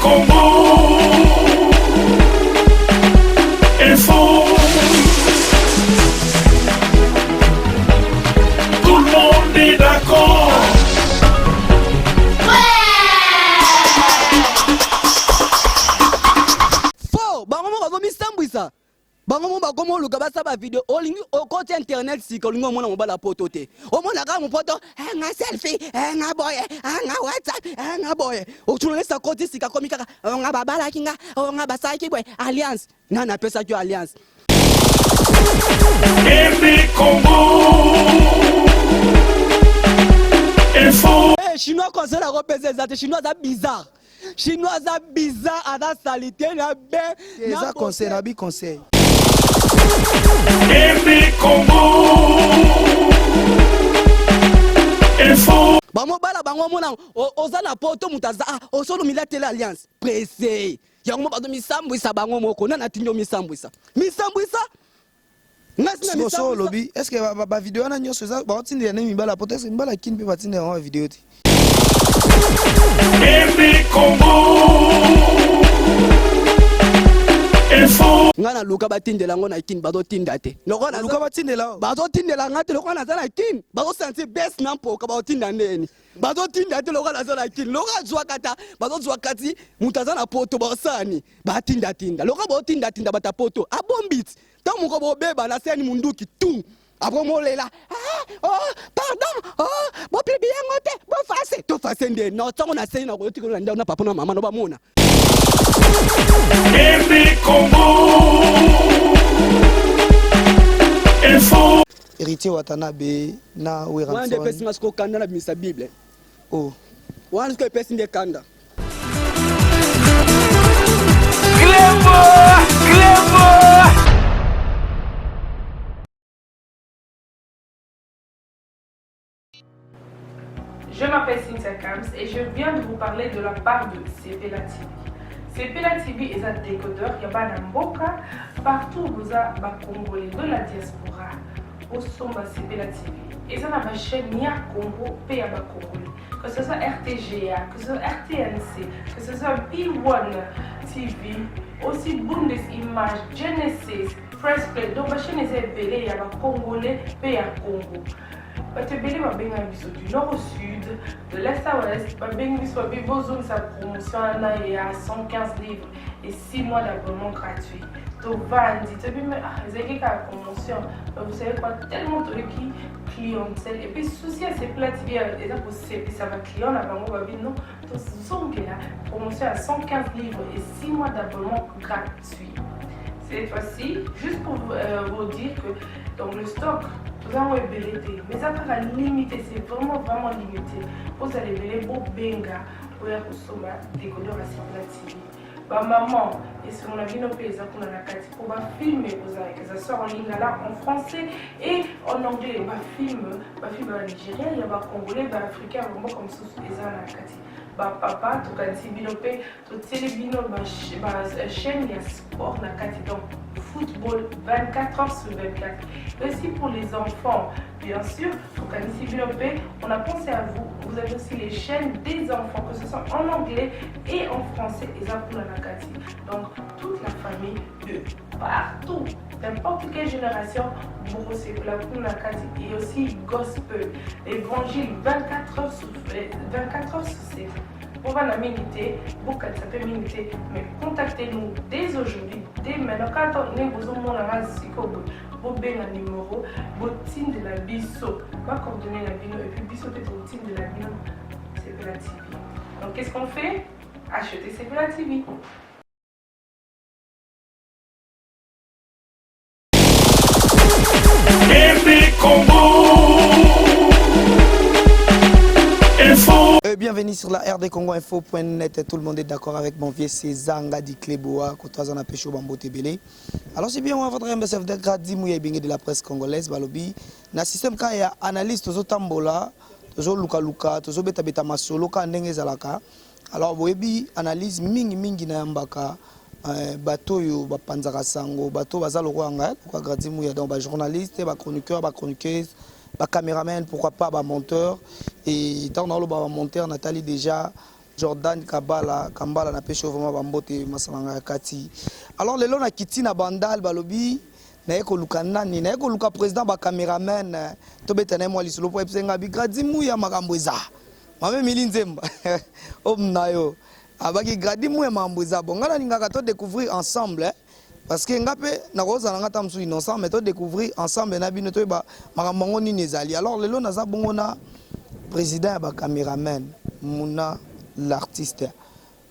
Congo, info. Tout le monde est d'accord. Faux, bango mo mi sambwisa. Bango mo ba komo luka ba saba video olingi okoti internet si ko lingo mona mo bala poto te. O mona ka mo poto nga selfie, nga boy, nga WhatsApp, nga boy. O tunelesa koti sika komika nga babala kinga, nga basaki boy alliance. Nana pesa ki alliance. MB Congo. Info. Eh chinois conseil la repese zate chinois za bizarre. Chinois za bizarre à la salité na ben. Ça conseil na bi conseil. MB Congo. Info. Bango bala bango mona oza na poto mutaza osolo milatela alliance. Pressé. Yango ba do misambwisa bango moko na tinyo misambwisa. Misambwisa. Ngasina so lobby. Est-ce que ba vidéo na nyoso za ba tindi ya nemi bala poto est-ce que mbala kin pe ba tindi en vidéo ti. MB Congo. Info. Ngana luka batindela ngo na kin bazo tinda te. Loko na luka batindela. Bazo tindela ngate loko na zana kin. Bazo sentir best nampo ka bazo tinda ndeni. Bazo tinda te loko na zana kin. Loko zwa kata bazo zwa kati mutazana poto basani. Ba tinda tinda. Loko bazo tinda tinda bata poto. Abombit. Tamu ko beba na seni munduki tu. Après moi là, oh pardon, oh bon plus bien ngote, bon face, tout face ndé. Non, tant on a essayé na ko tiko na na papa na mama no ba mona. MB Congo. Info. Héritier Watanabe na Weranson. Wan de pesi masko kanda na bimisa Bible. Oh. Wan ko pesi ndé kanda. Clément. Je m'appelle Cynthia Kams et je viens de vous parler de la part de CPLA TV. CPLA TV est un décodeur, il y a un mboka, partout vous avez des Congolais de la diaspora, au sommet CPLA TV. Et ça ma chaîne Nia Congo, PA Congolais. Que ce soit RTGA, que ce soit RTNC, que ce soit P1 TV, aussi Bundes Images, Genesis, Press Play. Donc ma chaîne est appelée, il y a des Congolais, PA Congo. Batebele babenga biso du nord au sud, de l'est à l'ouest, babenga biso besoin sa promotion là il y a 115 livres et 6 mois d'abonnement gratuit. To vandi, to bime zeki ka promotion. Vous savez quoi, tellement de clientèle et puis souci à ces plats TV et là pour ça va client là bango babino to zonke la promotion à 115 livres et 6 mois d'abonnement gratuit. Cette fois-ci, juste pour vous dire que dans le stock, vous avez belleté, mais ça va limiter, c'est vraiment limité. Vous allez belleter pour benga, pour consommer décodeur à CPLA TV. Bah maman, et si on a vu nos pays, on a la carte pour filmer, que ça sort en ligne là en français et en anglais. Bah film à Nigeria, il y a des Congolais, des Africains, vraiment comme ça, ils ont la carte. Bah papa, tu as dit binope, tu as dit chaîne il y a sport na carte donc football 24 heures sur 24. Aussi pour les enfants, bien sûr, tu as dit binope, on a pensé à vous. Vous avez aussi les chaînes des enfants, que ce soit en anglais et en français, et ça pour la carte. Donc toute la famille de partout, n'importe quelle génération, vous c'est pour la carte et aussi gospel, l'évangile 24 heures sur 7. On va la miniter, beaucoup ça peut miniter, mais contactez-nous dès aujourd'hui, dès maintenant. Quand on est besoin de la vous avez un numéro, vous team de la biso, va coordonner la bino et puis biso peut-être au team de la bino, CPLA TV. Donc qu'est-ce qu'on fait? Acheter CPLA TV. MB Congo. Info. Bienvenue sur la rdcongoinfo.net. Tout le monde est d'accord avec mon vieux César Ngadi Kleboa, Kotoazan a pêché au Bambo Tébélé. Alors, c'est bien, on va votre MSF de Gradi Mouya de la presse congolaise, Balobi. Dans le système, quand il y a analyse, toujours Tambola, toujours Luka, toujours Beta Beta Masolo, quand il y a alors, vous avez analyse mingi na yambaka. Bateau yo bapanzaka sango bateau bazalo kwanga kwa Gradi Mouya donc ba journaliste ba chroniqueur ba chroniqueuse ba caméraman pourquoi pas ba monteur et tant dans le ba monteur Nathalie déjà Jordan Kambala na pêché vraiment bambote masalanga kati. Alors le long na kiti na bandal balobi na eko lukanani na eko luka président ba cameraman to betana moi lisolo po epenga bigradi mu ya makambweza. Mame milinzemba. Omnayo. Abaki gradi mu ya makambweza bongana ninga to découvrir ensemble parce que ngape na roza na ngata msu innocent mais to découvrir ensemble na bino to ba makambo ni nezali. Alors le long na za bongona président ba cameraman Mouna l'artiste.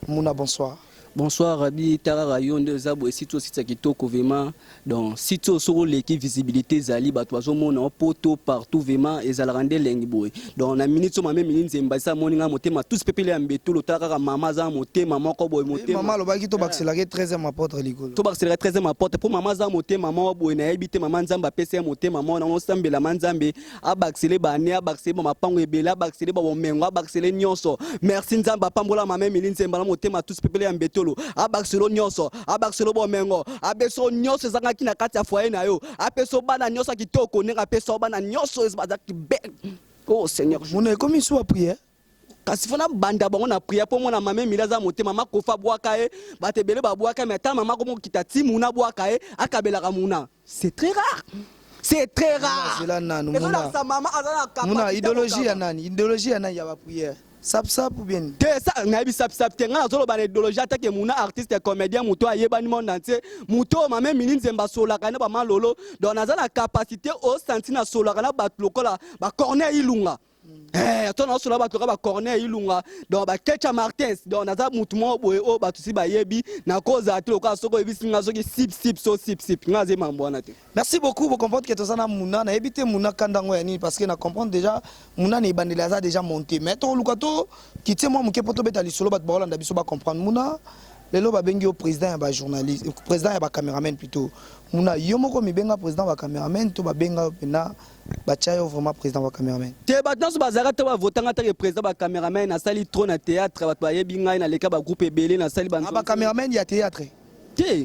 Mouna, bonsoir. Bonsoir Rabi Tarara Yonde Zabo et sitio site kitoko vraiment donc sitio sur l'équipe visibilité zali batwazo mona poto partout vraiment et zalarande lengboy donc na minute so mame minute zembasa moninga motema tous pepele ambeto lotaka mama za motema moko boy motema mama lobaki to accélérer 13e apôtre likolo to accélérer 13e apôtre pour mama za motema mama boy na ebite mama nzamba pese motema mona on sambela manzambe abaxele bane abaxele ba mapango ebela abaxele ba bomengo abaxele nyonso merci nzamba pambola mame minute zembala motema tous pepele ambeto abaxelo nyonso abaxelo bomengo abeso nyonso ezangaki na kati ya foyer na yo apeso bana nyonso kitoko nenga peso bana nyonso ezabazaki be oh seigneur mona ekomi so prière kasi fona banda bango na prière pour mona mame milaza motema makofa bwaka e batebele ba bwaka mais ta mama komo kitati muna bwaka e akabelaka muna c'est très rare. C'est très rare. C'est là nanu mona idéologie ya nani ya ba prière. Sap ou bien que ça nabi sap te ngana zolo ba idéologie attaque muna artiste comédien muto ayeba ni monde entier muto mame minine zemba sola kana ba malolo donc naza la capacité au sentina sola kana ba lokola ba corner ilunga attends on sola ba toka ba corner ilunga donc ba Kecha Martins donc naza mutu mo boye o ba tusi ba yebi na cause ati lokola soko ebisinga soki sip ngaze mambwana te. Merci beaucoup pour comprendre que tozana muna na ebité muna kandango ya nini parce que na comprendre déjà muna ne bandela za déjà monté mais to lukato kiti moi muke poto beta lisolo bat bolanda biso ba comprendre muna lelo ba bengi au président ya ba journaliste président ya ba cameraman plutôt muna yomoko mi benga président ba cameraman to ba benga pena ba chayo vraiment président ba cameraman te batans bazara te ba votanga te président ba cameraman na sali trop na théâtre ba yebi ngai na leka ba groupe ebele na sali ba cameraman ya théâtre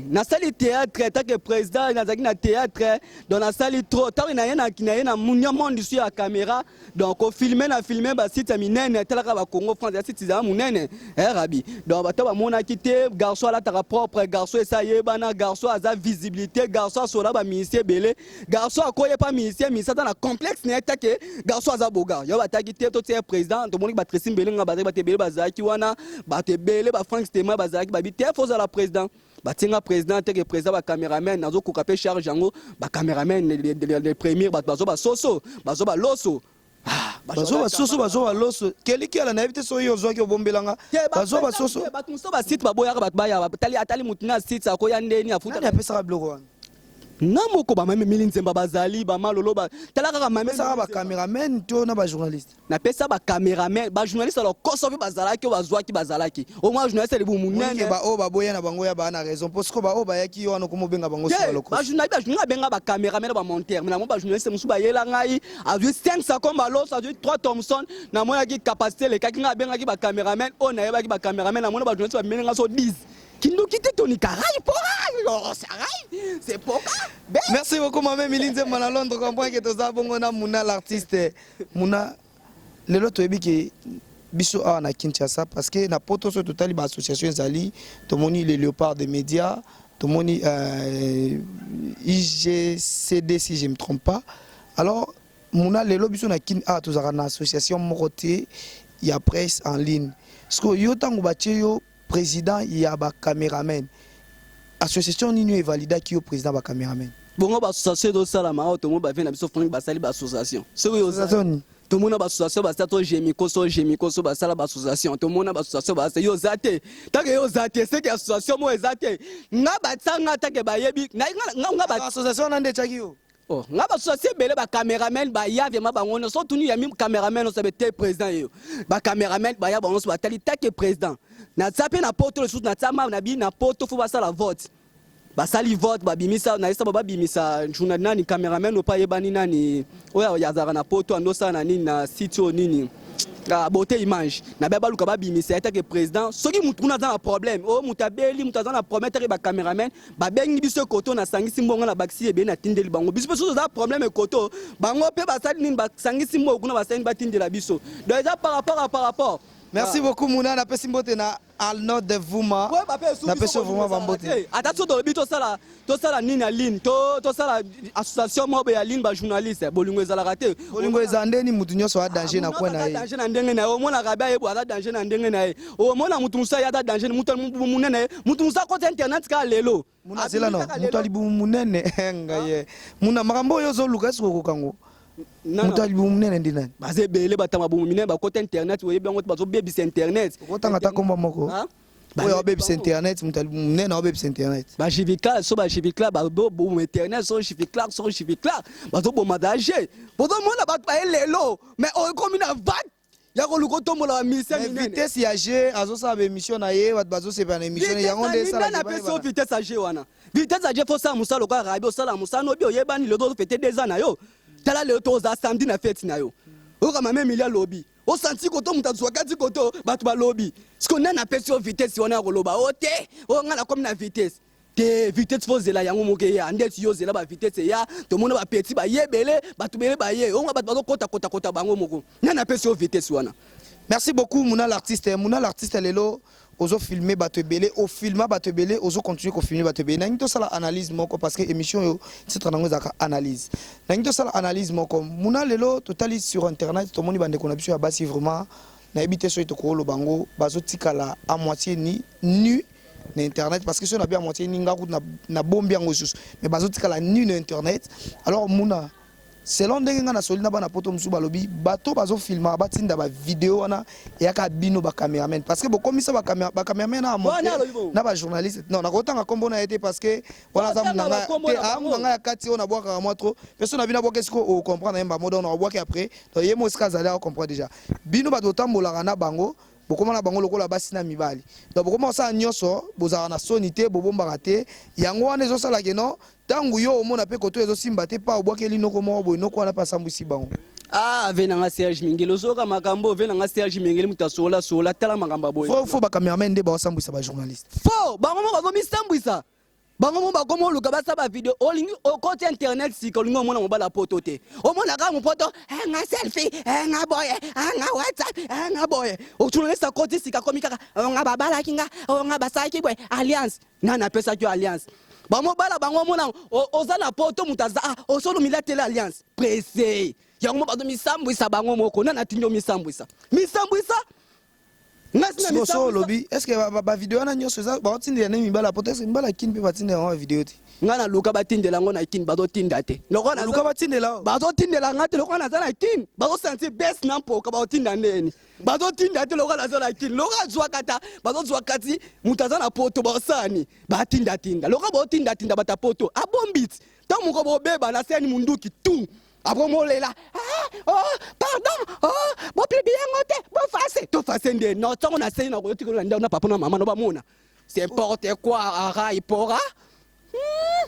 na sali théâtre tant que président nazaki na théâtre donc na sali trop tant na yena munya monde sur la caméra donc au filmer ba site minene telaka ba Congo France site za munene rabi donc bata ba mona kité garçon la ta propre garçon esa yebana garçon aza visibilité garçon sola ba ministère belé garçon akoye pas ministère dans la complexe ne take garçon aza boga yo bata kité to te président to moni ba tresim belé nga ba te belé ba zaki wana ba te belé ba Frank Stema ba zaki ba bité faut la président batinga président te que président ba cameraman nazo kokape charge yango ba cameraman les premiers bazo ba soso bazo ba loso bazo ba soso bazo ba loso keliki ala na éviter so yo zo ki obombelanga bazo ba soso batunso ba site baboya ba baya atali mutina site akoya ndeni afuta na pesa ka bloko wana namoko ba mame milinzemba bazali ba malolo ba talaka mame pesa ba cameraman to na ba journaliste na pesa ba cameraman ba journaliste alors kosofi bazalaki bazwaki bazalaki au moins journaliste le bumunene ba o ba boya na bango ya ba na raison parce que ba o ba yaki yo wana ko mobenga bango so loko ba journaliste ba benga ba cameraman ba monteur mais na mo ba journaliste musu ba yela ngai azui 500 comme balo azui 3 Thomson na mo yaki capacité le kaki nga benga ki ba cameraman on na yeba ki ba cameraman na mo ba journaliste ba menga so 10 Kindo kite Tony Karay pour c'est pas. Merci beaucoup maman Milinze Mana Londres comprend que toza bongo na Mouna l'artiste Mouna lelo toyebi ke biso a na Kinshasa parce que na poto so totali ba association zali to moni les léopards des médias to moni IGCD si je me trompe pas alors Mouna lelo biso na kin a tozara na association moroté ya presse en ligne parce que yo tango batie yo président ya ba cameraman association nini est validée qui est président ba cameraman bongo ba association do sala ma to mo ba vena biso foni ba sali ba association so yo association to mo na ba association ba sa to jemiko so ba sala ba association to mo na ba association ba yo zate ta ke yo zate c'est que association mo ezate nga ba tsanga ta ke ba yebi nga ba association na nde chaki yo oh nga ba association bele ba cameraman ba ya vema ba ngono so tuni ya mi cameraman so be te président yo ba cameraman ba ya ba ngono so ba tali ta ke président na tsape na poto le sous na tsama na bi na poto faut ba sala vote basali vote babimisa na isa babimisa journal nani cameraman opa yebani nani oya yazara na poto andosa na nini na sitio nini la beauté image na beba luka babimisa eta ke président soki mutu na za problème o mutabeli mutu za na promettre ba cameraman ba bengi biso koto na sangisi mbongo na baxi ebe na tindeli bango biso so za problème koto bango pe basali nini ba sangisi mbongo kuna basali ba tindela biso donc ça par rapport Merci beaucoup Mouna na pesi mbote na Alno de Vuma. Na pesi vraiment bambote. Attention dans le but to sala nini aline to sala association mo ya line ba journaliste bolingo ezala raté. Bolingo ezandeni mutu nyonso a danger na kwa na ye. Danger na ndenge na ye. O mona rabia ye bo ala danger na ndenge na ye. O mona mutu musa ya da danger mutu munene mutu musa ko internet ka lelo. Muna zela no mutu ali bu munene nga ye. Muna makambo yo zo luka siko kokango. Mutali bu munene ndina baze bele batama bu munene ba côté internet we bango bazo bebis internet kotanga ta komba moko oyo bebis internet mutali bu munene bebis internet ba jivika so ba jivika ba bo internet so jivika bazo bo madager bodo mona ba pa lelo mais o comme na vague ya ko luko to mola mission minene vitesse ya G azo sa ba émission na ye wat bazo se ba na émission ya ngonde sala na peso vitesse ya G wana vitesse ya G faut ça musalo ka rabi o sala musano bi o yebani le do fêter 2 ans na yo tala le to za samedi na fête na yo o kama même il y a lobby o senti koto mutazwa kati koto batu ba lobby siko na peso vitesse wana ko loba o te o ngala comme na vitesse te vitesse faut zela yango moke ya ndeti yo zela ba vitesse ya to mona ba petit ba yebele batu bele ba ye o nga batu ba kota bango moko na peso vitesse wana. Merci beaucoup Mouna l'artiste lelo ozo filmer bato belé au filma bato belé ozo continuer ko filmer bato belé nangito sala analyse moko parce que émission yo titre nango zaka analyse nangito sala analyse moko Mouna lelo totali sur internet to moni bande ko na biso ya basi vraiment na ebité so to ko lo bango bazo tikala à moitié nu na internet parce que so na bien à moitié ni ngaku na bombi yango susu mais bazo tikala nu na internet alors Mouna selon ndenge nga na solina bana poto musu balobi bato bazo filma batinda ba vidéo wana yaka bino ba cameraman parce que bokomisa ba cameraman na monter na ba journaliste non na kotanga kombo na été parce que wana za munanga te amanga ya kati ona bwaka moi trop personne na bina bwaka esiko o comprendre yamba modo na bwaka après donc yemo ska zala comprendre déjà bino bato tambola na bango bokoma na bango lokola basi na mibali donc bokoma sa nyonso bozala na sonité bobomba raté yango wana ezo sala keno tangu yo omona pe koto ezo simba te pa obwakeli noko mo boy noko wana pa sambusi bango venanga Serge Mingelo zoka makambo venanga Serge Mingelo mutasola tala makambo boy faut ba cameraman nde ba sambuisa ba journaliste fo bango mo bazo misambwisa bango mo bakomo luka basa ba video olingi o côté internet si kolingo mona mo bala poto te o mona ka mo poto nga selfie nga boy nga WhatsApp nga boy o journaliste côté si ka komika nga babala kinga nga basaki boy alliance nana pesa ki alliance bango bala bango mona oza na poto mutaza o solo milatele alliance pressé yango bazo misambwisa bango moko nana tinyo misambwisa so lobby est-ce que ba vidéo na nyoso za ba tindela na mibala peut-être mbala kin pe batindela na vidéo ti ngana luka batindela ngona kin bazo tinda te lokona luka batindela bazo tindela ngate lokona za na kin bazo sentir best nampo ka bazo tinda ndeni bazo tinda te lokona za na kin loka zwa kata bazo zwa kati mutaza na poto basani ba tinda loka bazo tinda bata poto abombit tamu ko bobeba na seni munduki tu abomolela pardon bo bien ngote bo face to face ndé non tongo na seni na ko tikolo na papa na mama no ba mona c'est n'importe quoi ara ipora.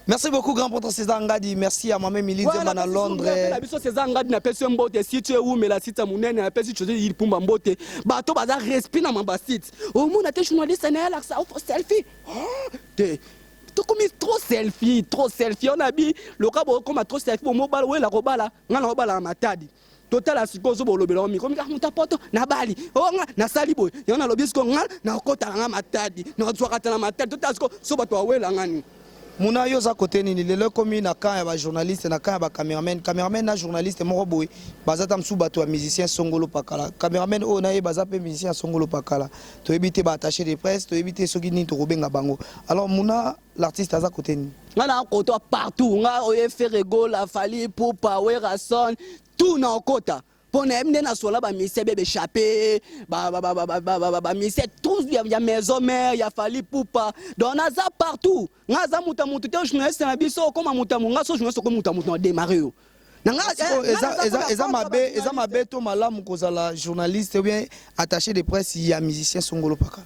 Merci beaucoup grand patron César Ngadi, merci à maman Milide à Londres. La biso César Ngadi na pesi mbote si tu es où mais la site munene na pesi chose il pumba mbote bato baza respire na mamba site au mona te journaliste na la ça selfie te to comme trop selfie on a bi le cabo comme trop selfie pour mobile ouais la robala ngana robala matadi total asikozo bolobela mi comme muta poto na bali nga na saliboy yana lobisko nga na kota nga matadi na tswakata na matadi total asiko so bato wela ngani Mouna yo za côté ni lelo komi na kan ya ba journaliste na kan ya ba cameraman na journaliste moko boy bazata msu bato ya musicien songolo pakala cameraman o na ye bazape musicien songolo pakala to éviter ba attaché de presse to éviter soki ni to robenga bango alors Mouna l'artiste aza côté ni ngana koto partout nga oye Ferrego la Fali Poupa Werason tout na kota pona mne na sola ba mise bebe chapé ba mise tous ya maison mère ya Fali Poupa donc na za partout nga za muta te journaliste na biso comme muta nga so journaliste comme muta na démarrer yo eza mabe to malamu kozala journaliste ou bien attaché de presse ya musicien songolo paka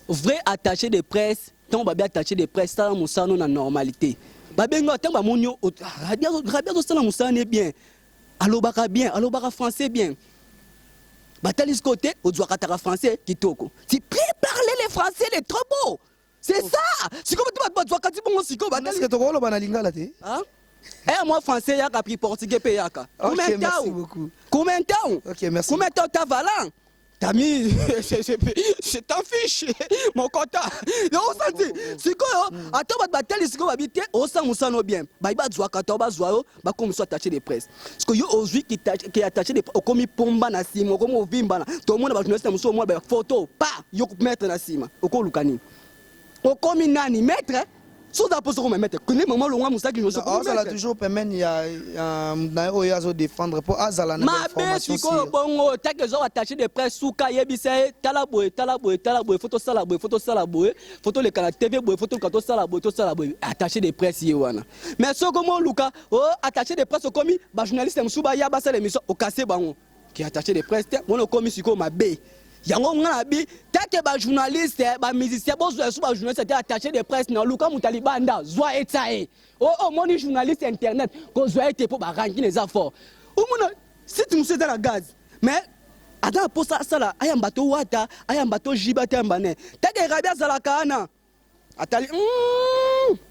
vrai attaché de presse tant ba bien attaché de presse ça musano na normalité ba bengo tant ba monyo rabia do sala musane bien alobaka bien alobaka français bien batalis côté au doit katara français kitoko tu peux parler les français les trop beau c'est ça c'est comme tu dois kati bongo siko batalis que to ko bana lingala te hein moi français ya ka puis portugais pe yaka merci beaucoup comment OK merci comment ta valant T'as mis, c'est ta fiche, mon content. On senti, c'est quoi, attends, batel, c'est quoi, habiter, on sent mon bien. Bah, il va jouer quand on va jouer, bah, comme soit attaché des presses. Parce que yo, aujourd'hui, qui est attaché des presses, comme il pomba na sima, comme au vimba, tout le monde va jouer, c'est moi, photo, pas, yo, mettre na sima, au col lucani. Au comme nani, mettre, so da poso ko mettre connais maman lo ngwa musaki no so ko ça toujours permettre ya na o ya zo défendre pour azala na information ma be bongo take zo attaché de presse suka yebisa tala boy photo sala boy photo le kana TV boy photo ka to sala boy attaché de presse ye wana mais so comment luka oh attaché de presse comme ba journaliste musuba ya ba sala émission au casser bango qui attaché de presse mon comme siko ma be yango ngana bi take ba journaliste ba musicien bo zo ba journaliste attaché de presse na luka mutalibanda zwa etae oh moni journaliste internet ko zwa ete po ba rangi les affaires o mona si tu monsieur dans la gaz mais ada po ça la ayambato wata ayambato jibata mbane take rabia zala kana atali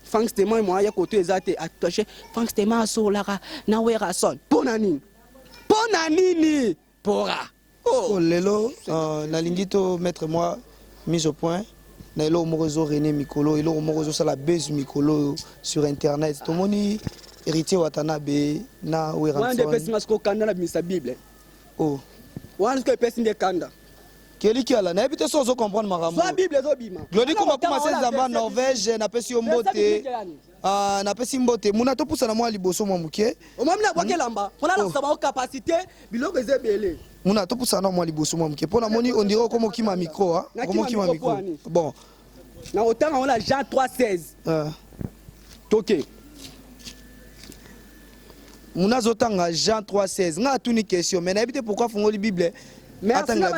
fangstement moi ya côté ezate attaché fangstement so la na wera son ponani pora. Oh lelo nalingito mettre moi mise au point na elo morozo René Mikolo elo morozo sala base Mikolo sur internet to moni héritier Watanabe na Weranson wan de personnes ko kanda na misa bible oh wan ko personne de kanda keli ki ala na ebite so zo comprendre makambo so bible zo bima glodi ko makuma senzamba Norvège na pesi mbote na pesi mbote muna to pousa na moi liboso mo muke o mamna kwa kelamba on a la sama capacité biloko ezebele muna to pousa na moi liboso mo muke pona moni on dirait comme kima micro hein comme kima micro bon na autant on a Jean 3:16 toke muna zotanga Jean 3:16 nga tuni question mais na ebite pourquoi fongoli bible mais attends Jean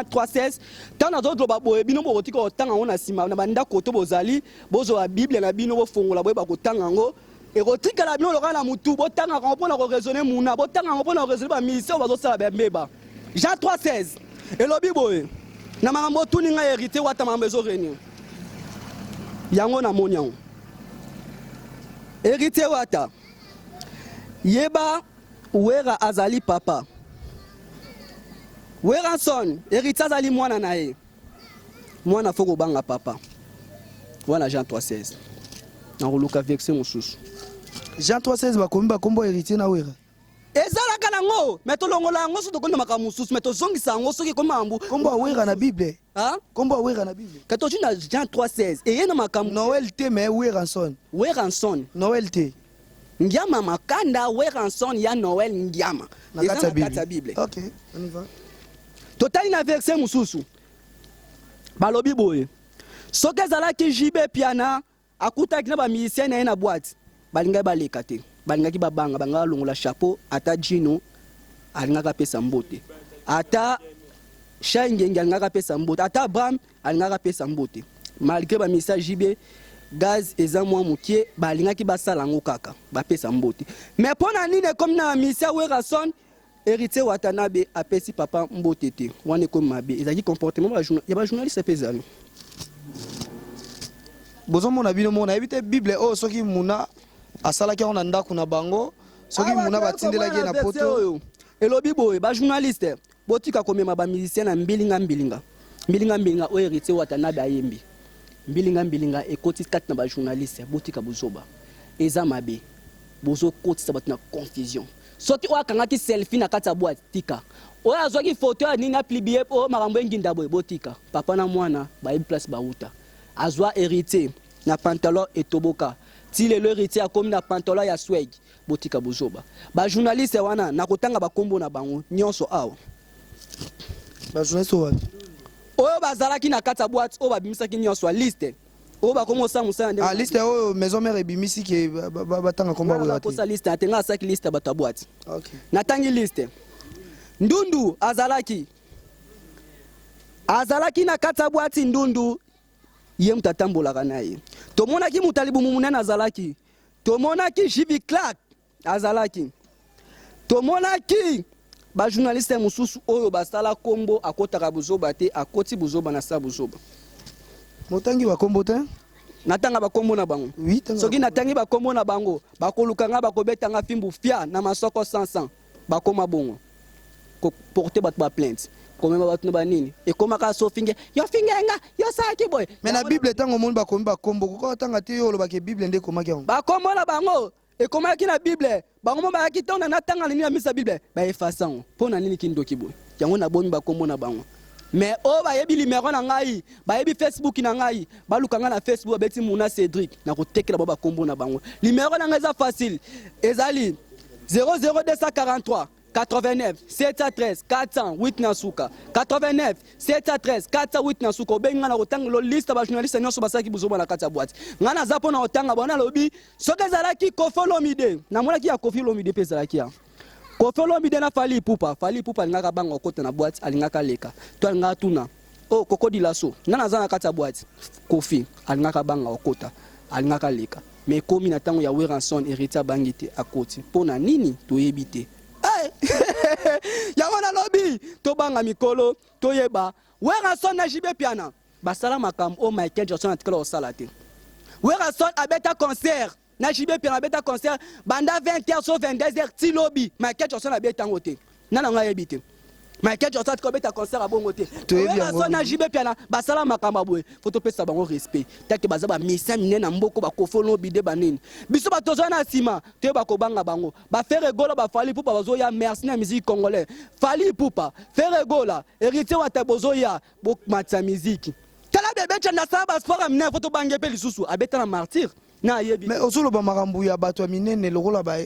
3:16 tant na d'autres boye bino bo tiko otanga ona sima na banda koto bozali bozo la bible na bino bo fongola boye ba kotanga ngo et rotika la bino lokana mutu bo tanga ko pona ko raisonner muna bo tanga ko pona ko raisonner ba mission bazo sala ba mbeba Jean 3:16 et lobi boye na makambo tuni nga hérité wata mambezo reni yango na monyango hérité wata yeba wera azali papa Weranson, héritier azali mwana na ye. Mwana foko banga papa. Wana Jean 3:16. Na ruluka verset mosusu. Jean 3:16 bakomi bakombo héritier na wera. Ezalaka nango, meto longola ngo so to konda makamususu, meto zongisa ngo soki koma ambu. Kombo wera na Bible. Hein? Kombo wera na Bible. Kato na Jean 3:16. Et yena makamu Noël te mais Weranson. Weranson. Noël te. Ngiama makanda Weranson ya Noël ngiama. Ezalaka Bible. OK, on y va. Totali na verset mususu balobi boye soki ezalaki jibe piana akutaki na bamisien na ye na boîte balingaki baleka te balingaki babanga bangaka longola chapeau ata jino alingaka apesa mbote ata shangenge alingaka apesa mbote ata abraham alingaka apesa mbote malgré bamisien jibe gaz eza mwa mokie balingaki basala yango kaka bapesa mbote mais mpo na nini ekomi na bamisien Weranson héritier Watanabe apesi papa mbote te wana ko mabe ezaki comportement ya ba journaliste pezalo bozo mona bino mona ebite Bible o soki muna asalaki on ndako na bango soki muna batindelaki na poto elobi boye ba journaliste botika komema ba musicien na mbilinga o héritier Watanabe ayembi mbilinga ekoti kat na ba journaliste botika bozoba eza mabe bozo kotisa bato na confusion soki wakangaki selfie na kati ya boîte tika oyo azwaki photo ya nini aplibiye o makambo enginda boye botika papa na mwana bayebi place bauta azwa héritier na pantalon etoboka ti lelo héritier akomi na pantalon ya swag botika bozoba bajournaliste wana na kotanga bakombo na bango nyonso awa bajournaliste wana oyo bazalaki na kati ya boîte oyo babimisaki nyonso liste oyo bakomosa mosala nde liste oyo maison mère ebimisi ke batanga komba boya te liste atenga asaki liste bato ya boîte OK natangi liste ndundu azalaki na kati ya boîte ndundu ye mutu atambolaka na ye tomonaki mutalibu munene azalaki tomonaki Jivi Clark azalaki tomonaki bajournaliste mosusu oyo basala kombo akotaka bozoba te akoti bozoba na sa bozoba motangi bakombo te natanga bakombo na bango soki natangi bakombo na bango bakolukanga bakobetanga fimbu fia na masoko 500 bakoma bongo porter ba plainte comme ba ba nini et comme ka so finge yo fingenga yo saki boy mais na bible tango monde ba komi ba kombo ko tanga te yo lo ba ke bible nde koma ke ba kombo na bango et comme ki na bible bango ba ki tona na tanga nini na misa bible ba efasango pona nini kindoki boy yango na bomi ba kombo na bango mais o ba yebi numéro na ngai ba yebi Facebook na ngai ba lukanga na Facebook abeti Muna Cédric na ko tekela ba kombo na bango numéro na ngai za facile ezali 00243 89 713 408 Nasuka 89 713 408 Nasuka obenga na kotanga lo liste ba journaliste nyonso basaki buzoba na kati ya boîte ngana zapo na kotanga bona lobi soki ezalaki Koffi Olomide na mona ki ya Koffi Olomide pe ezalaki ya Koffi Olomide na Fally Ipupa alingaka banga kota na boîte alingaka leka to alingaka tuna oh Koko Dilaso ngana za na kati ya boîte Koffi alingaka banga kota alingaka leka mais komi na tango ya Weranson héritier bangite akoti pona nini toyebite yango na lobi tobanga mikolo toyeba Weranson na jibe piana basala makambo o Michael Jackson atikala osala te Weranson abeta concert na jibe piana abeta concert banda 20h so 22h ti lobi Michael Jackson abeta ngote nana nga yebite Michael Jackson atikala concert abongo te Weranson na jibe piana basala makambo boye faut pesa bango respect take bazaba misa mine na mboko ba Koffi Olomide banini biso batozo na sima te ba kobanga bango ba faire golo ba Fally Ipupa bazo ya merci na musique congolais Fally Ipupa faire gola héritier wa tabozo ya bo matsa musique tala bebe tchanda sa ba sport amine faut bange pe lisusu abeta na martyr na yebi mais osolo ba makambu ya bato minene lokola ba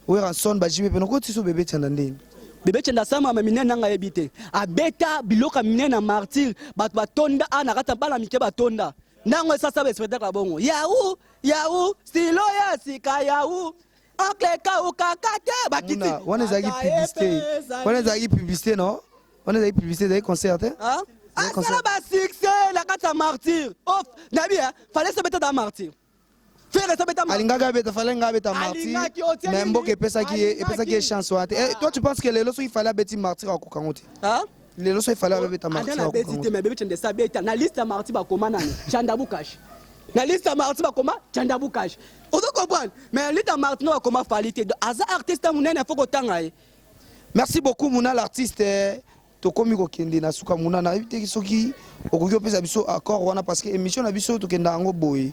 Weranson ba jibe pe noko tiso bebe tchanda ndeni bebe tchenda sama mamine nanga yebite abeta biloka mine na martyr bat batonda ana kata bala mike batonda nango sasa be spectacle bongo yaou stilo ya sika yaou oncle ka ukakate bakiti wana zaki publicité non wana zaki publicité zaki concert hein ça ba succès la kata martyr off nabi fallait se mettre dans martyr alingaka beta falenga beta martyr mais mboka epesa ki chance wate toi tu penses que les loso il fallait beti martyr à kokangote hein les loso il fallait beta martyr à kokangote mais bebe tende sa beta na liste martyr ba komana Chanda Bukash na liste martyr ba koma Chanda Bukash on doit comprendre mais liste martyr no koma qualité aza artiste munene faut kotanga merci beaucoup Muna l'artiste tokomi kokende na suka Muna na éviter soki okoki opesa biso accord wana parce que émission na biso tokenda ngo boy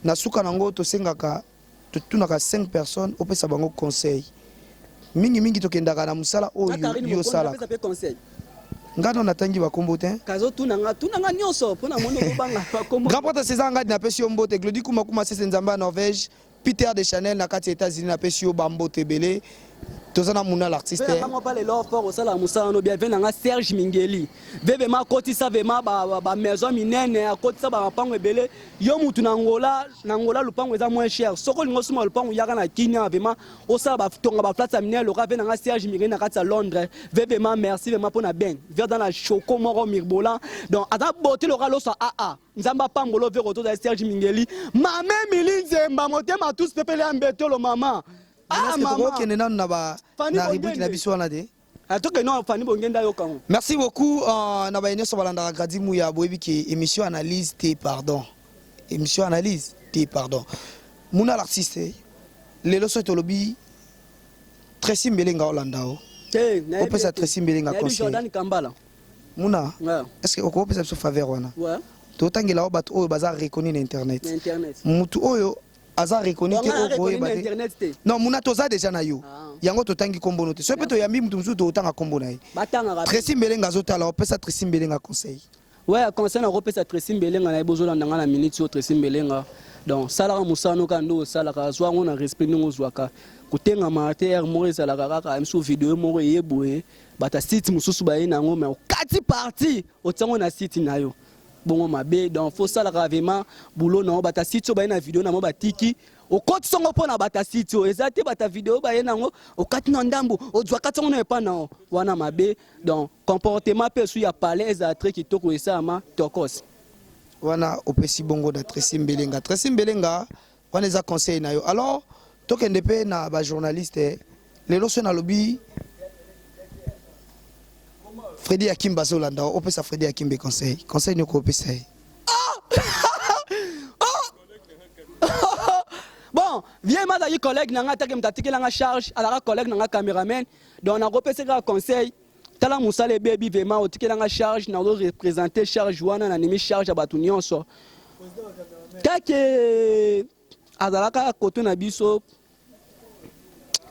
na suka nango to sengaka to tunaka 5 personnes opesa bango conseil mingi tokendaka na musala oyo yo sala ngano natangi bakombo te kazo tunanga nyonso pona mono kobanga bakombo grand prêtre César ngadi na pesi yo mbote Glody kuma sese nzamba Norvège Peter de Chanel na kati États-Unis na pesi yo bambote belé tozana Muna l'artiste bango pa le fort osala musala no bien venanga Serge Mingeli veve ma koti sa vema ba maison minene akoti sa ba pango ebele yo mutu na ngola lupango eza moins cher soko lingo suma lupango yaka na Kenya vema osala ba tonga ba place minene loka venanga Serge Mingeli na kati Londres veve ma merci vema pona ben vers dans la choco moro mirbola donc ata boté loka losa nzamba pangolo vero to da Serge Mingeli mame milinze mba motema tous pepele ambeto lo mama merci beaucoup na ba nyonso balanda gradimu ya boyebi ke émission analyse pardon Muna l'artiste lelo so tolobi Tracy Mbelenga Olandao on peut ça Tracy Mbelenga conseil Jordan Kambala Muna est-ce que on peut ça sur faveur wana to tangela obat oyo baza reconnu na internet mutu oyo aza reconnu te okoye bate non Muna toza déjà na yo yango totangi kombo note so pe to yambi mutu musu to tanga kombo na ye Tracy Mbelenga zotala opesa Tracy Mbelenga conseil conseil na opesa Tracy Mbelenga na bozola ndanga na minute so Tracy Mbelenga donc sala musano kando sala ka zwa ngona respect ngo zwaka kutenga mater mo sala kaka mso video mo yeboye bata site mususu ba ina ngo me kati parti otango na site na yo bongo mabe donc faut sala vraiment boulot na bata site so ba ina video na mo batiki okoti songo pona bata site ezate bata video ba ina ngo okati na ndambo ozwa kati ngo na pa na wana mabe donc comportement pe su ya parler ezatre kitoko esama tokos wana opesi bongo da Tracy Mbelenga wana eza conseil na yo alors tokende pe na ba journaliste lelo so na lobby Freddy Akim Bazolanda opesa Freddy Akim conseil ni ko opesa bon viens ma collègue nanga take mtatiki langa charge ala collègue nanga cameraman donc na opesa conseil tala musala baby vraiment otikela nga charge na représenter charge wana na nimi charge ya batu nyonso take azalaka koto na biso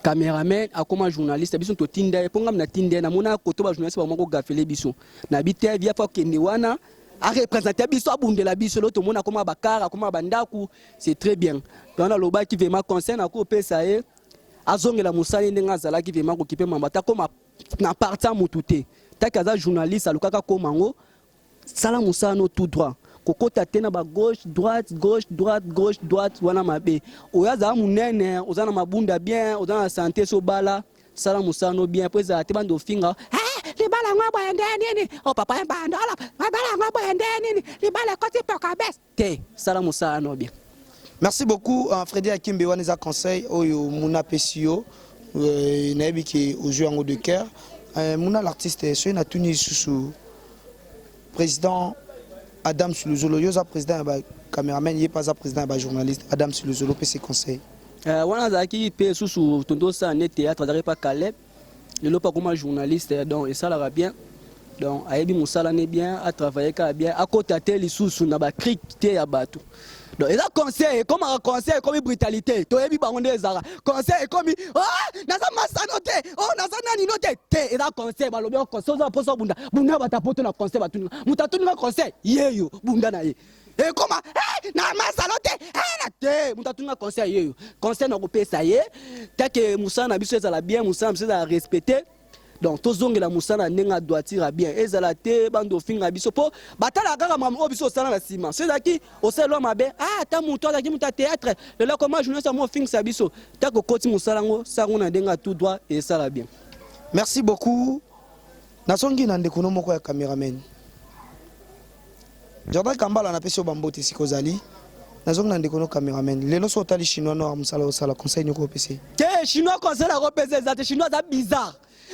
cameraman akoma journaliste biso to tinda ponga na tinda na mona koto ba journaliste ba moko gafele biso na bite via fa kende wana a représenter biso abundela biso loto mona koma bakara koma bandaku c'est très bien donc na loba ki vraiment concerne ako pesa e azongela musala ndenga azalaki vraiment ko kipe mamba ta koma na parta mutute ta kaza journaliste alukaka komango sala musala no tout droit kokota tena ba gauche droite wana mabe oyaza munene ozana mabunda bien ozana santé so bala sala musano bien puis za te bando finga libala ngwa boyende nini o papa mbanda ala libala ngwa boyende nini libala koti poka best te sala musano bien. Merci beaucoup Freddy Akimbe waneza conseil oyo muna pesio naebi ki au jeu en de cœur muna l'artiste so na tuni susu président Adam Suluzolo, yoza président ba cameraman, yé pas président ba journaliste. Adam Suluzolo peut ses conseils. Wana zaki pe susu tondo sa ne théâtre d'arrêt pas Caleb. Le lopa comme journaliste donc et ça la bien. Donc ayebi musala ne bien a travailler ka bien a côté tel susu na ba critiquer ya bato. Donc et là conseil comme un conseil comme brutalité. To yebi bango ezara. Conseil comme na za masano te. Na za nani no te. Et là conseil ba lobi conseil za poso bunda bata poto na conseil batu. Mutatu na conseil yeyo bunda na ye. Et comment na masano te. Na te mutatu na conseil yeyo. Conseil na ko pesa ye. Take musana na biso ezala bien musana biso za respecter. Donc tozongela musana nenga doit tira bien ezala te bando finga biso po batala kaka mam obiso sala na sima c'estaki oselo mabe ta muto azaki muta théâtre le là comment journée ça mo finga sa biso ta ko koti musala ngo sango na denga tout droit et ça la bien. Merci beaucoup. Nasongi na ndeko moko ya cameraman Jordan Kambala na pesio bambote sikozali nazongi na ndeko no cameraman lelo so tali chinois no musala osala conseil nyoko pese ke chinois conseil la ko pese za te chinois za bizarre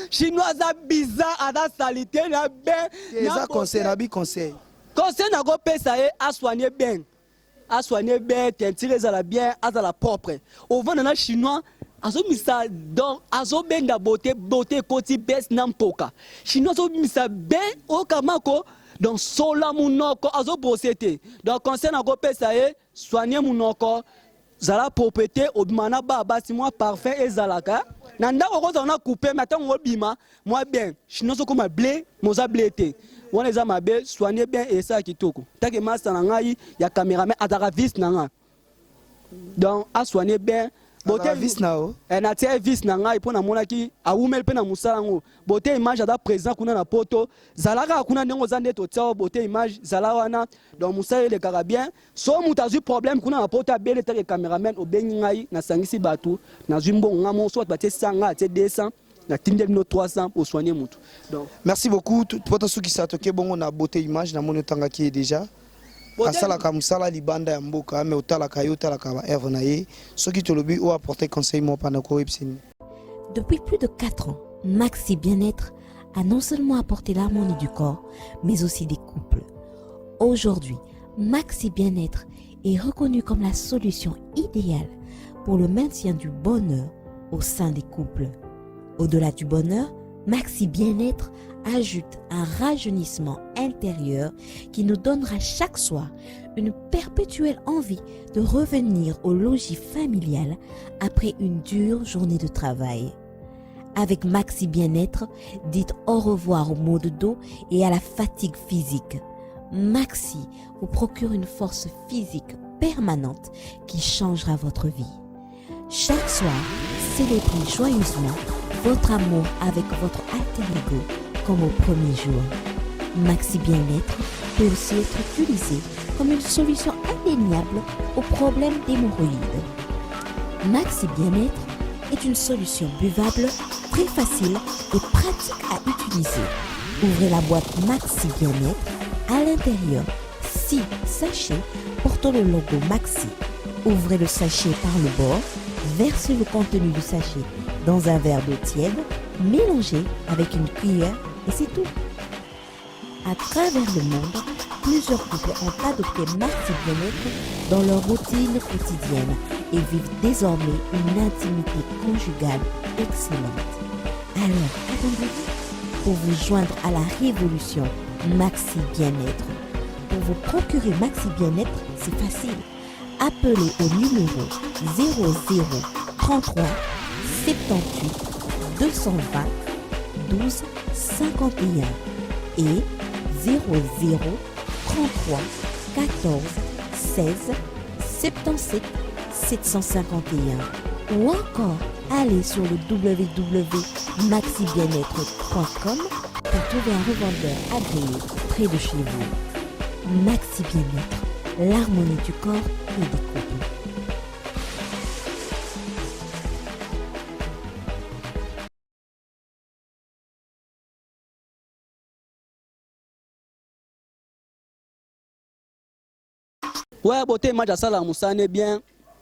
chinois za bizarre ada salité na ben na conseil na bi conseil na go pesa e a soigner bien teinture ezala bien azala propre au vent na chinois azo misa donc azo benga beauté koti best nampoka chinois azo misa ben o kamako donc sola munoko azo bosete donc conseil na go pesa e soigner munoko zala propreté obimana baba si moi parfait ezalaka na ndako ko zona couper mais tant obima moi bien sinon so comme blé moza blété on les a mabe soigner bien et ça kitoko take master na ngai ya cameraman azaka vis na nga donc a soigner bien beauté vis na o na tie vis na ngai pona monaki a umel pe na musala ngo beauté image ada présent kuna na poto zalaka kuna ndengo zande to tsa beauté image zala wana donc musala le kaka bien so mutazu problème kuna na poto bele take cameraman obengi ngai na sangisi batu na zimbo ngamo so batie sanga tie 200 na tindel no 300 pour soigner mutu donc merci beaucoup poto suki sa toke bongo na beauté image na mono tanga ki déjà asalaka musala libanda ya mboka mais otalaka yo talaka ba œuvre na ye soki tolobi ou apporter conseil mo pendant ko websini. Depuis plus de 4 ans, Maxi Bien-être a non seulement apporté l'harmonie du corps, mais aussi des couples. Aujourd'hui, Maxi Bien-être est reconnu comme la solution idéale pour le maintien du bonheur au sein des couples. Au-delà du bonheur, Maxi Bien-être ajoute un rajeunissement intérieur qui nous donnera chaque soir une perpétuelle envie de revenir au logis familial après une dure journée de travail. Avec Maxi Bien-être, dites au revoir au maux de dos et à la fatigue physique. Maxi vous procure une force physique permanente qui changera votre vie. Chaque soir, célébrez joyeusement votre amour avec votre alter ego comme au premier jour. Maxi Bien-être peut aussi être utilisé comme une solution indéniable aux problèmes d'hémorroïdes. Maxi Bien-être est une solution buvable, très facile et pratique à utiliser. Ouvrez la boîte Maxi Bien-être. À l'intérieur, 6 sachets portant le logo Maxi. Ouvrez le sachet par le bord, versez le contenu du sachet dans un verre d'eau tiède, mélangez avec une cuillère et c'est tout. À travers le monde, plusieurs couples ont adopté Maxi Bien-être dans leur routine quotidienne et vivent désormais une intimité conjugale excellente. Alors, attendez-vous. pour vous joindre à la révolution Maxi Bien-être. Pour vous procurer Maxi Bien-être, c'est facile. Appelez au numéro 00 33 78 220 12 51 et 00 33 14 16 77 751 ou encore allez sur le www.maxibienêtre.com pour trouver un revendeur agréé près de chez vous. Maxi Bien-être, l'harmonie du corps et des couples. Ouais, beauté match à Salah Moussa n'est bien.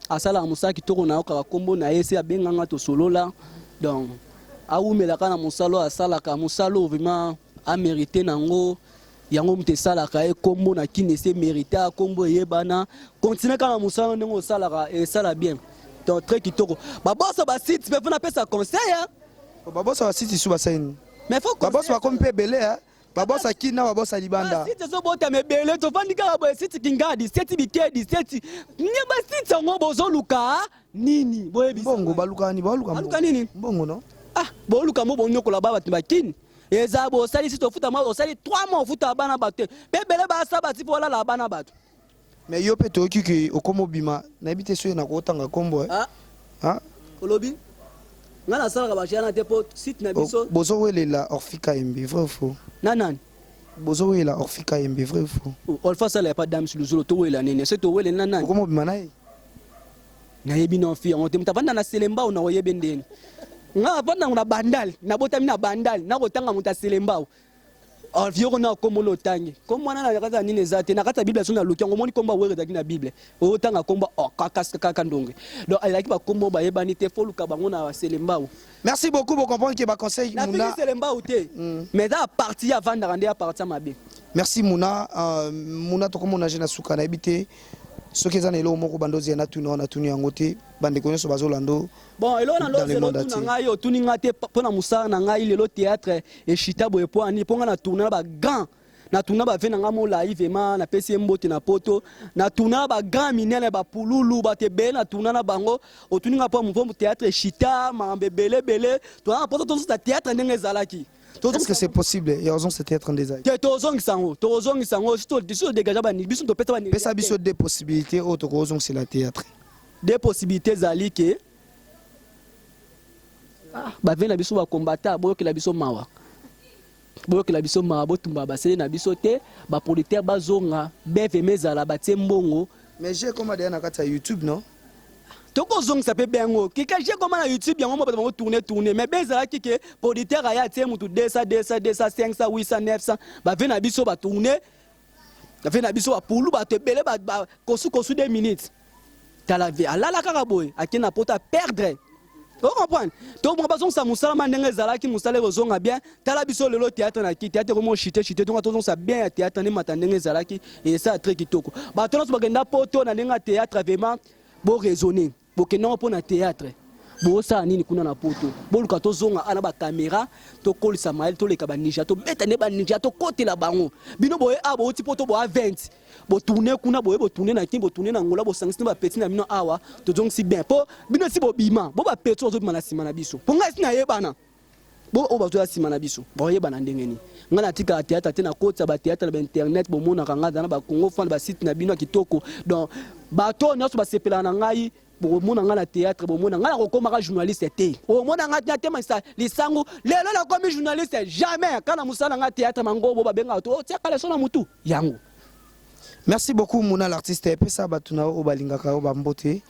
À Salah Moussa qui tourne au combo na ese abenganga to solo là. Donc a ou melaka na Moussalo à Salah ka Moussalo vraiment a mérité nango. Yango mte Salah ka e combo na qui ne se mérité a combo yebana. Continuer quand Moussalo nengo Salah et Salah bien. Donc très kitoko. Ba boss ba site peut faire appeler ça conseil hein. Ba boss ba site sous bassin. Mais faut ba boss ba comme pe belé hein. Babos à qui na babos à Libanda. Si tu so bota me belé to fandi ka ba site kingadi site bikedi site. Nye ba site ngo bozo luka nini boye bisa. Bongo baluka ni baluka. Baluka nini? Bongo non. Ah, bo luka mo bonyo ko la baba timbakini. Eza bo sali si to futa ma o sali 3 mois futa bana batte. Pe belé ba sa bati pour la bana batu. Mais yo pe to ki okomo bima na bité so na ko tanga kombo hein. Ah. Olobi. Ngana sala ba jana te po site na biso. Bozo wele la Orfika MB vrai ou faux? Nanan. Bozo wele la Orfika MB vrai ou faux? Olfa sala pas dame sur le zolo to wele nene. C'est to wele nanan. Okomo bima na ye. Na yebi no fi on te mtavanda na selemba na oyebe ndeni. Nga vanda na bandal na botami na bandal na kotanga muta selemba. Avion na komo lo tangi. Komo na na kata nini zate na kata Bible sona luki ngomoni komba were daki na Bible. O tanga komba kaka ndonge. Donc alaki ba kombo ba yebani te foluka bango na selemba. Merci beaucoup pour comprendre que ba conseil Mouna. Na selemba outé. Mais da partie avant de rendre à partir mabe. Merci Mouna. Mouna to komo na jena suka na ebité. Ce qui est dans moko bandozi na tuni yangote bande konyo so bazolando. Bon elo na lo zelo tuna ngai o tuni ngate pona musa na ngai lelo théâtre et chita boye po ani ponga na tourna ba grand na tourna ba vena ngamo live ema na pesi mbote na poto na tourna ba grand minene ba pululu ba te be na tourna na bango o tuni ngapo mu théâtre chita mambe belé to na poto to sa théâtre ndenge zalaki. Est-ce que c'est possible? Il y a raison, c'était être en désert. Tozong sango, si tu dégages ba ni biso to peta ba ni. Pesa biso des possibilités autre raison c'est la théâtre. Des possibilités zali ke ba vena biso ba combattre boyo ke la biso mawa. Boyo ke la biso mawa botumba ba sele na biso te ba producteur bazonga beve mezala ba mbongo. Mais j'ai commandé na kata YouTube non? Toko zong ça peut bien ngo. Kika j'ai comment na YouTube yango ba tourner mais bezala kike producteur aya tie mutu 200 500 800 900 ba vena biso ba tourner. Ba vena biso ba pulu ba te belé ba kosu 2 minutes. Tala vie alala kaka boy akina pota perdre. Tu comprends? Donc mon bazon ça musala mandenge zala ki musala rozonga bien tala biso lelo théâtre na ki théâtre comment chiter donc attention ça bien théâtre ne matandenge zala ki et ça très kitoko. Ba tono so bagenda poto na ndenga théâtre vraiment bo raisonner. Bo kenon po na théâtre. Bo sa nini kuna na poto. Bo luka to zonga ana ba caméra to kolisa mael to leka ba ninja to beta ne ba ninja to côté la bango. Bino boye abo oti poto bo a 20. Bo tourner kuna boye bo tourner na kin bo tourner na ngola bo sangisi ba petit na mino awa to zong si bien. Po bino si bo bima bo ba peto zo bima na sima na biso. Po ngasi na yebana. Bo o ba zo sima na biso. Bo yebana ndengeni. Ngana tika théâtre te na kota ba théâtre ba internet bo mona kanga na ba Congo fan ba site na bino kitoko. Donc ba to nyoso ba sepela na ngai bo mona ngana théâtre bo mona ngana ko koma journaliste te. O mona ngata te masa lisango lelo na komi journaliste jamais kana musala nga théâtre mango bo ba benga to tia kala sona mutu yango. Merci beaucoup Mouna l'artiste pesa batuna o balingaka o bambote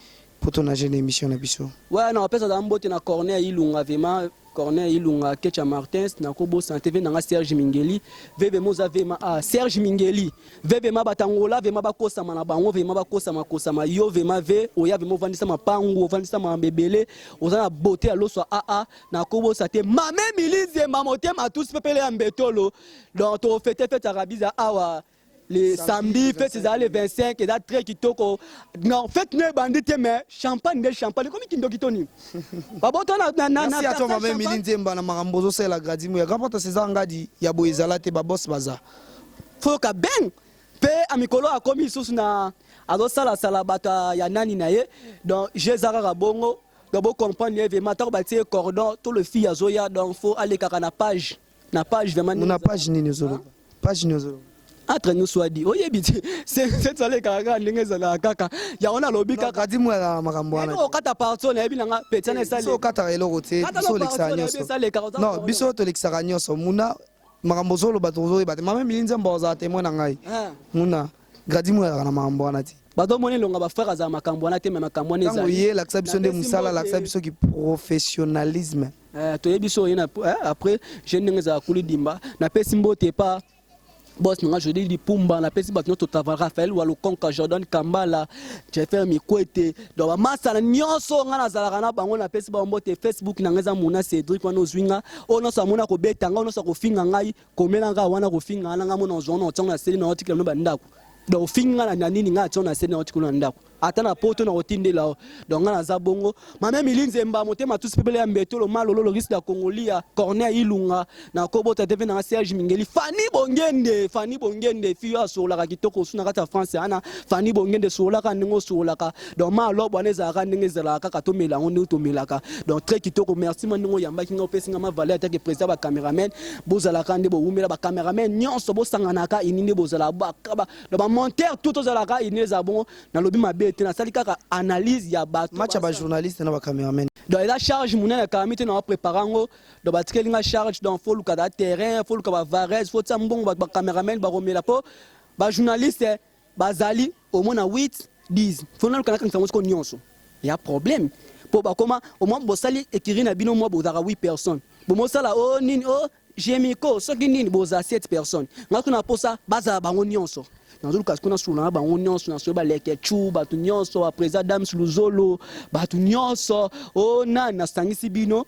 pour ton jeune émission na biso. Ouais non pesa da mbote na Corneille Ilunga vraiment Corneille Ilunga Kecha Martins na kobo santé na Serge Mingeli veve moza vema Serge Mingeli veve ma batangola vema bakosa mana bango vema bakosa ma yo vema ve oya vema vandisa mapango vandisa mambebele ozana beauté aloso na kobo santé mame milize mamote ma tous pepele ambetolo donc to fete arabiza awa le samedi fête c'est le 25 et très kitoko non fête ne bandite mais champagne comme kindo kitoni babo tona na merci à toi maman Miline Zemba na makambozo c'est la gradimu ya grand César Ngadi ya boizala te ba boss baza faut ka ben pe amikolo akomi susu na azosala bata ya nani na ye donc jezara bongo dobo comprendre événement tant batie cordon tout le fille azoya donc faut aller kaka na page vraiment na page nini zolo page nini zolo entre nous soit dit oyebiti c'est ça les kaka ndenge zala kaka ya ona lobi kaka gradimu ya makambo wana ko kata parto na yebi nga petana sale so kata eloko te so l'exanios non biso to l'exanios muna makambo zolo batozo ebate mama Miline Zemba oza témoin na ngai muna gradimu ya na makambo wana ti bado moni longa ba frère za makambo wana te makambo wana ezali oui l'accès biso de musala l'accès biso qui professionnalisme to yebiso yena après je ndenge za kulidimba na pesi mbote pa boss nga je dis Pumba na pesi batno to tava Raphaël Walukonka Jordan Kambala Jeffer Mikwete do ba masala nyonso nga na zalaka na bango na pesi ba mbote Facebook na ngeza muna Cédric wana ozwinga ono sa muna ko betanga ono sa ko finga ngai komela nga wana ko finga nga mona ozona otsanga seli na otikela no bandako do finga na nini nga tsona seli na otikela ndako ata na poto na otindela donc nga na za bongo mama Miline Zemba motema tous pepele ya mbeto lo malo lo risque da Congolia Corneille Ilunga na kobota tv na Serge Mingeli Fanny Bongende fiyo sur la kitoko suna kata France ana Fanny Bongende sur la kanengo sur la ka donc malo bwana za ka ndenge za ka to mela on to melaka donc très kitoko merci maningo yamba kinga pesinga ma valeur ta ke président ba cameraman bozala kande bo umela ba cameraman nyonso bo sangana ka inine bozala ba donc ba monteur tout ozala ka inine za bon na lobi mabe na sali kaka analyse ya bato match ba journaliste na ba cameraman donc la charge munene kamite na préparango donc ba tikelinga charge donc faut luka da terrain faut luka ba varese faut tsambongo ba cameraman ba romela po ba journaliste bazali au moins 8 10 faut na luka na kanisa ko nyonso il y a problème po ba koma au moins bo sali écrire na bino mo bo dara 8 personnes bo mo sala oh nini oh jemiko so nini bo za 7 personnes ngako na posa baza bango nyonso nazo luka kuna suna ba nyonso na so ba leke chu ba tu nyonso a président Dams Luzolo ba tu nyonso o na sangisi bino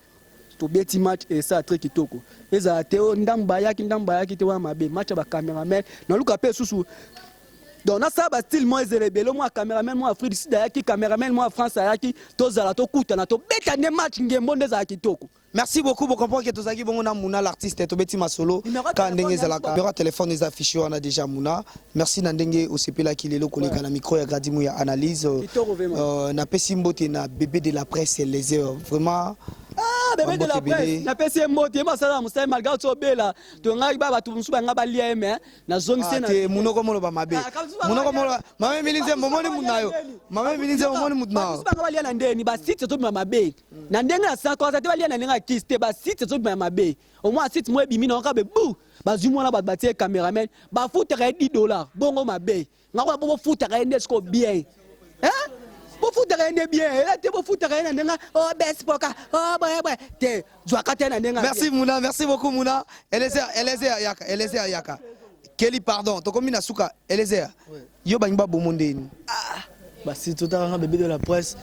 to beti match et ça très kitoko eza teo ndamba yaki te wa mabe match ba cameraman na luka pe susu donc na ça ba style moi zelebelo moi cameraman moi Afrique du Sud yaki cameraman moi France yaki to zala to kuta na to beta ne match ngembo ndeza kitoko. Merci beaucoup pour comprendre que tozaki bongo na Muna l'artiste to beti masolo ka ndenge zalaka numéro téléphone les affichés on a déjà Muna merci na ndenge osepela kilelo koleka na micro ya gradimu ya analyse na pesi mbote na bébé de la presse les heures vraiment bébé de la presse na pesi mbote masala musai malga to bela to ngai baba tu musuba ngaba lia eme na zongise na munoko molo ba mabe munoko molo mama Miline Zemba momoni munayo mama Miline Zemba momoni munayo musuba ngaba lia na ndeni ba site to ba mabe na ndenga na sa ko za te ba lia na ndenga kiste ba site to ba mabe au moins site mo ebimi na ka be bu ba zumo na ba batie cameraman ba futere $10 bongo mabe ngako bo futere ndesko bien bo futere ne bien te bo futere na ndenga oh best poka oh boy te zwaka te na ndenga merci Muna merci beaucoup Muna Eliezer Yaka Kelly pardon to komi na suka Eliezer yo banyba bomondeni bah si tout à bébé de la presse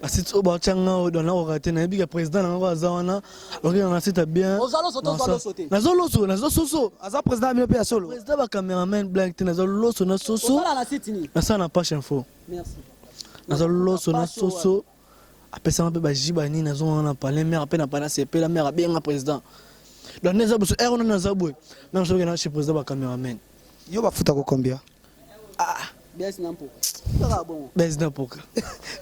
bah si tout bah tiens dans la raté na bi président na nga zawana donc on a c'est bien na zolo aza président mi pe solo président ba cameraman blank na zolo na soso na ça na page info merci na zolo na soso apesa un peu ba jibani na zona na parler mère après na pas CP la mère bien président donc na zabu on na zabu na so na chez président ba cameraman yo ba futa ko combien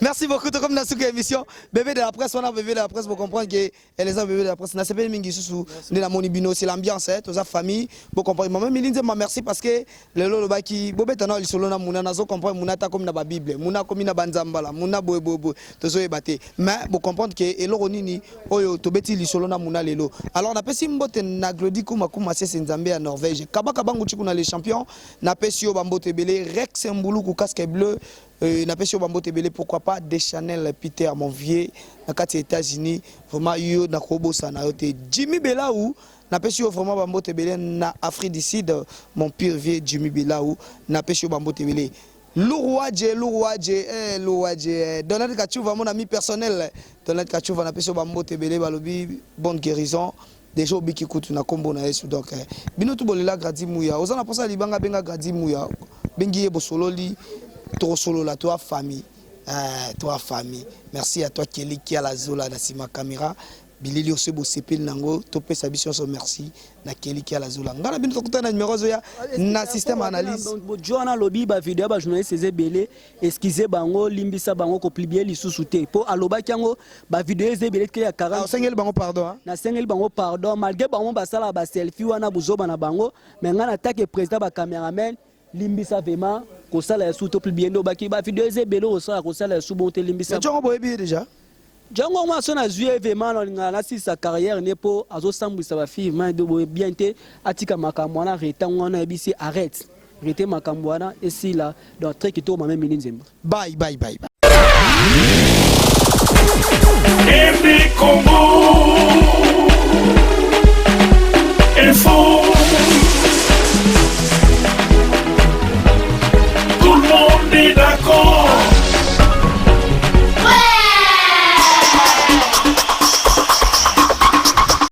merci beaucoup de comme dans cette émission bébé de la presse on a bébé de la presse pour comprendre que les gens bébé de la presse n'a pas mingi sous de la monibino c'est l'ambiance hein tous famille pour comprendre maman Miline Zemba merci parce que le lolo ba ki bobeta na lisolo na muna nazo comprendre muna ta comme na ba bible muna comme na banzambala muna bobo tozo ebate mais pour comprendre que eloro nini oyo to beti lisolo na muna lelo alors na pesi mbote na glodi kuma c'est Nzambe à Norvège kabaka bangu tikuna les champions na pesi yo bambote belé Rex Mbulu casque bleu na pesi yo bambote belé pourquoi pas des Chanel Peter mon vieux na kati États-Unis vraiment yo na kobosa na yote Jimmy Belaou na pesi yo vraiment bambote belé na Afrique du Sud mon pire vieux Jimmy Belaou na pesi yo bambote belé Lourouadje Donald Kachouva mon ami personnel Donald Kachouva na pesi yo bambote belé balobi bonne guérison déjà obiki kutu na kombo na yesu donc bino tu bolela gradi muya ozana posa libanga benga gradi muya bengi yebo sololi to solo la toi famille merci à toi Kelly qui a la zola na sima caméra bilili osebo sepel nango topé sa biso so merci na Kelly qui a la zola ngala bino tokuta na numéro zo ya na système analyse Joana lobi ba vidéo ba journaliste ces belé excusez bango limbisa bango ko publier lisusu te po aloba kiango ba vidéo ces belé ya 40 sengel bango pardon na sengel bango pardon malgré bango ba sala ba selfie wana buzoba na bango mais ngana attaque président ba cameraman limbisa vraiment ko sala sous to publier ndo ba ki ba vidéo ces belé ko sala sous bonté limbisa Django boyebi déjà Django moi son a joué vraiment na si sa carrière n'est pas azo sambisa ba fille mais de bien te atika makambo na retango na bisi arrête rete makambo wana et si là dans très kito ma même minizemba bye bye bye MB Congo.